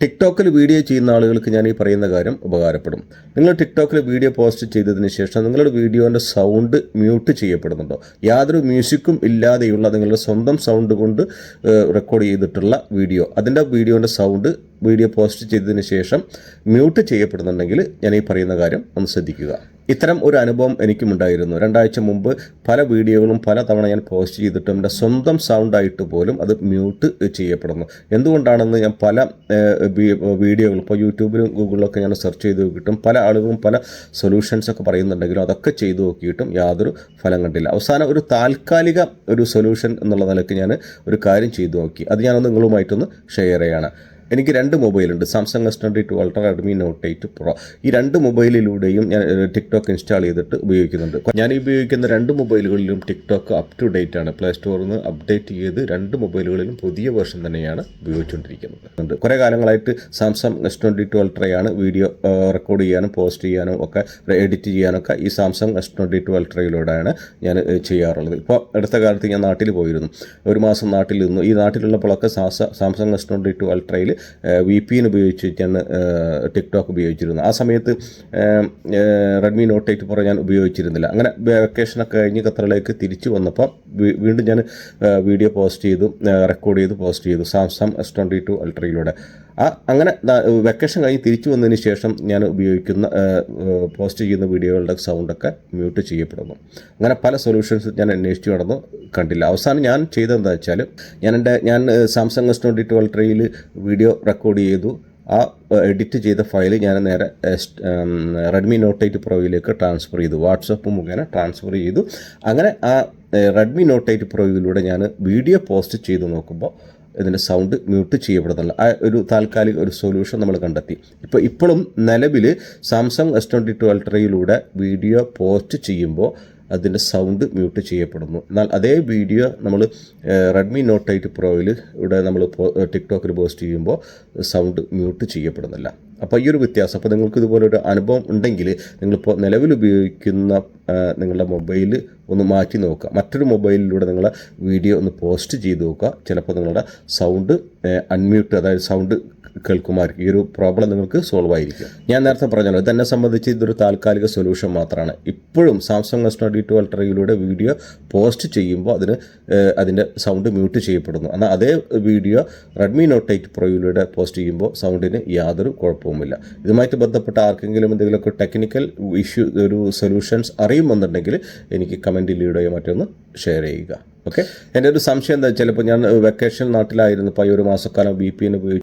ടിക്ടോക്കിൽ video ചെയ്യുന്ന ആളുകൾക്ക് ഞാൻ ഈ പറയുന്ന കാര്യം ഉപകാരപ്പെടും. നിങ്ങൾ ടിക്ടോക്കിൽ വീഡിയോ പോസ്റ്റ് ചെയ്തതിന് ശേഷം നിങ്ങളുടെ വീഡിയോൻ്റെ സൗണ്ട് മ്യൂട്ട് ചെയ്യപ്പെടുന്നുണ്ടോ? യാതൊരു മ്യൂസിക്കും ഇല്ലാതെയുള്ള നിങ്ങളുടെ സ്വന്തം സൗണ്ട് കൊണ്ട് റെക്കോർഡ് ചെയ്തിട്ടുള്ള വീഡിയോ, അതിൻ്റെ വീഡിയോൻ്റെ സൗണ്ട് വീഡിയോ പോസ്റ്റ് ചെയ്തതിന് ശേഷം മ്യൂട്ട് ചെയ്യപ്പെടുന്നുണ്ടെങ്കിൽ ഞാൻ ഈ പറയുന്ന കാര്യം ഒന്ന് ശ്രദ്ധിക്കുക. ഇത്തരം ഒരു അനുഭവം എനിക്കുമുണ്ടായിരുന്നു. 2 ആഴ്ച മുമ്പ് പല വീഡിയോകളും പല തവണ ഞാൻ പോസ്റ്റ് ചെയ്തിട്ടും എൻ്റെ സ്വന്തം സൗണ്ടായിട്ട് പോലും അത് മ്യൂട്ട് ചെയ്യപ്പെടുന്നു. എന്തുകൊണ്ടാണെന്ന് ഞാൻ പല വീഡിയോകളും ഇപ്പോൾ യൂട്യൂബിലും ഗൂഗിളിലൊക്കെ ഞാൻ സെർച്ച് ചെയ്ത് നോക്കിയിട്ടും പല ആളുകളും പല സൊല്യൂഷൻസൊക്കെ പറയുന്നുണ്ടെങ്കിലും അതൊക്കെ ചെയ്തു നോക്കിയിട്ടും യാതൊരു ഫലം കണ്ടില്ല. അവസാനം ഒരു താൽക്കാലിക ഒരു സൊല്യൂഷൻ എന്നുള്ള നിലയ്ക്ക് ഞാൻ ഒരു കാര്യം ചെയ്തു നോക്കി. അത് ഞാനൊന്ന് നിങ്ങളുമായിട്ടൊന്ന് ഷെയർ ചെയ്യാണ്. എനിക്ക് 2 മൊബൈലുണ്ട്, Samsung S22 Ultra, Redmi note 8 Pro. ഈ 2 മൊബൈലിലൂടെയും ഞാൻ ടിക്ടോക്ക് ഇൻസ്റ്റാൾ ചെയ്തിട്ട് ഉപയോഗിക്കുന്നുണ്ട്. ഞാൻ ഉപയോഗിക്കുന്ന 2 മൊബൈലുകളിലും ടിക്ടോക്ക് അപ് ടു ഡേറ്റ് ആണ്. പ്ലേ സ്റ്റോറിൽ നിന്ന് അപ്ഡേറ്റ് ചെയ്ത് 2 മൊബൈലുകളിലും പുതിയ വേർഷൻ തന്നെയാണ് ഉപയോഗിച്ചുകൊണ്ടിരിക്കുന്നത്. കുറേ കാലങ്ങളായിട്ട് സാംസങ് S22 Ultrയാണ് വീഡിയോ റെക്കോർഡ് ചെയ്യാനും പോസ്റ്റ് ചെയ്യാനും ഒക്കെ എഡിറ്റ് ചെയ്യാനൊക്കെ ഈ സാംസങ് S22 Ultrയിലൂടെയാണ് ഞാൻ ചെയ്യാറുള്ളത്. ഇപ്പോൾ അടുത്ത കാലത്ത് ഞാൻ നാട്ടിൽ പോയിരുന്നു, ഒരു മാസം നാട്ടിൽ നിന്നു. ഈ നാട്ടിലുള്ളപ്പോഴൊക്കെ സാംസങ് S22 Ultrയിൽ VPN ഉപയോഗിച്ചിട്ടാണ് ടിക്ടോക്ക് ഉപയോഗിച്ചിരുന്നത്. ആ സമയത്ത് റെഡ്മി നോട്ട് 8 Pro ഞാൻ ഉപയോഗിച്ചിരുന്നില്ല. അങ്ങനെ വെക്കേഷനൊക്കെ കഴിഞ്ഞ് ഖത്തറിലേക്ക് തിരിച്ചു വന്നപ്പോൾ വീണ്ടും ഞാൻ വീഡിയോ പോസ്റ്റ് ചെയ്തു, റെക്കോർഡ് ചെയ്ത് പോസ്റ്റ് ചെയ്തു സാംസങ് S22 Ultrയിലൂടെ. അങ്ങനെ വെക്കേഷൻ കഴിഞ്ഞ് തിരിച്ചു വന്നതിന് ശേഷം ഞാൻ ഉപയോഗിക്കുന്ന പോസ്റ്റ് ചെയ്യുന്ന വീഡിയോകളുടെ സൗണ്ടൊക്കെ മ്യൂട്ട് ചെയ്യപ്പെടുന്നു. അങ്ങനെ പല സൊല്യൂഷൻസ് ഞാൻ അന്വേഷിച്ച് നടന്നു, കണ്ടില്ല. അവസാനം ഞാൻ ചെയ്തതെന്താ വെച്ചാൽ ഞാൻ സാംസങ് S22 Ultrയിൽ വീഡിയോ റെക്കോർഡ് ചെയ്തു. ആ എഡിറ്റ് ചെയ്ത ഫയൽ ഞാൻ നേരെ റെഡ്മി നോട്ട് 8 Proയിലേക്ക് ട്രാൻസ്ഫർ ചെയ്തു, വാട്സപ്പ് മുഖേന ട്രാൻസ്ഫർ ചെയ്തു. അങ്ങനെ ആ റെഡ്മി നോട്ട് 8 Proയിലൂടെ ഞാൻ വീഡിയോ പോസ്റ്റ് ചെയ്ത് നോക്കുമ്പോൾ ഇതിൻ്റെ സൗണ്ട് മ്യൂട്ട് ചെയ്യപ്പെടുന്നില്ല. ആ ഒരു താൽക്കാലിക ഒരു സൊല്യൂഷൻ നമ്മൾ കണ്ടെത്തി. ഇപ്പോഴും നിലവിൽ സാംസങ് S22 Ultrയിലൂടെ വീഡിയോ പോസ്റ്റ് ചെയ്യുമ്പോൾ അതിൻ്റെ സൗണ്ട് മ്യൂട്ട് ചെയ്യപ്പെടുന്നു. എന്നാൽ അതേ വീഡിയോ നമ്മൾ റെഡ്മി നോട്ട് 8 Proയിൽ ഇവിടെ നമ്മൾ ടിക്ടോക്കിൽ പോസ്റ്റ് ചെയ്യുമ്പോൾ സൗണ്ട് മ്യൂട്ട് ചെയ്യപ്പെടുന്നില്ല. അപ്പോൾ ഈ ഒരു വ്യത്യാസം, അപ്പോൾ നിങ്ങൾക്ക് ഇതുപോലൊരു അനുഭവം ഉണ്ടെങ്കിൽ നിങ്ങളിപ്പോൾ നിലവിൽ ഉപയോഗിക്കുന്ന നിങ്ങളുടെ മൊബൈൽ ഒന്ന് മാറ്റി നോക്കുക, മറ്റൊരു മൊബൈലിലൂടെ നിങ്ങളെ വീഡിയോ ഒന്ന് പോസ്റ്റ് ചെയ്ത് നോക്കുക. ചിലപ്പോൾ നിങ്ങളുടെ സൗണ്ട് അൺമ്യൂട്ട്, അതായത് സൗണ്ട് കേൾക്കുമായിരിക്കും. ഈ ഒരു പ്രോബ്ലം നിങ്ങൾക്ക് സോൾവ് ആയിരിക്കും. ഞാൻ നേരത്തെ പറഞ്ഞല്ലോ, ഇതെന്നെ സംബന്ധിച്ച് ഇതൊരു താൽക്കാലിക സൊല്യൂഷൻ മാത്രമാണ്. ഇപ്പോഴും സാംസങ് S22 Ultrയിലൂടെ വീഡിയോ പോസ്റ്റ് ചെയ്യുമ്പോൾ അതിൻ്റെ സൗണ്ട് മ്യൂട്ട് ചെയ്യപ്പെടുന്നു. എന്നാൽ അതേ വീഡിയോ റെഡ്മി നോട്ട് 8 Proയിലൂടെ പോസ്റ്റ് ചെയ്യുമ്പോൾ സൗണ്ടിന് യാതൊരു കുഴപ്പവുമില്ല. ഇതുമായിട്ട് ബന്ധപ്പെട്ട ആർക്കെങ്കിലും എന്തെങ്കിലുമൊക്കെ ടെക്നിക്കൽ ഇഷ്യൂ ഒരു സൊല്യൂഷൻസ് അറിയുമെന്നുണ്ടെങ്കിൽ എനിക്ക് കമൻറ്റിലൂടെയോ മറ്റൊന്ന് ഷെയർ ചെയ്യുക. ഓക്കെ. എൻ്റെ ഒരു സംശയം എന്താ വെച്ചാൽ, ഇപ്പോൾ ഞാൻ വെക്കേഷൻ നാട്ടിലായിരുന്നു, ഇപ്പോൾ ഈ ഒരു മാസക്കാലം VPN ഉപയോഗിച്ച്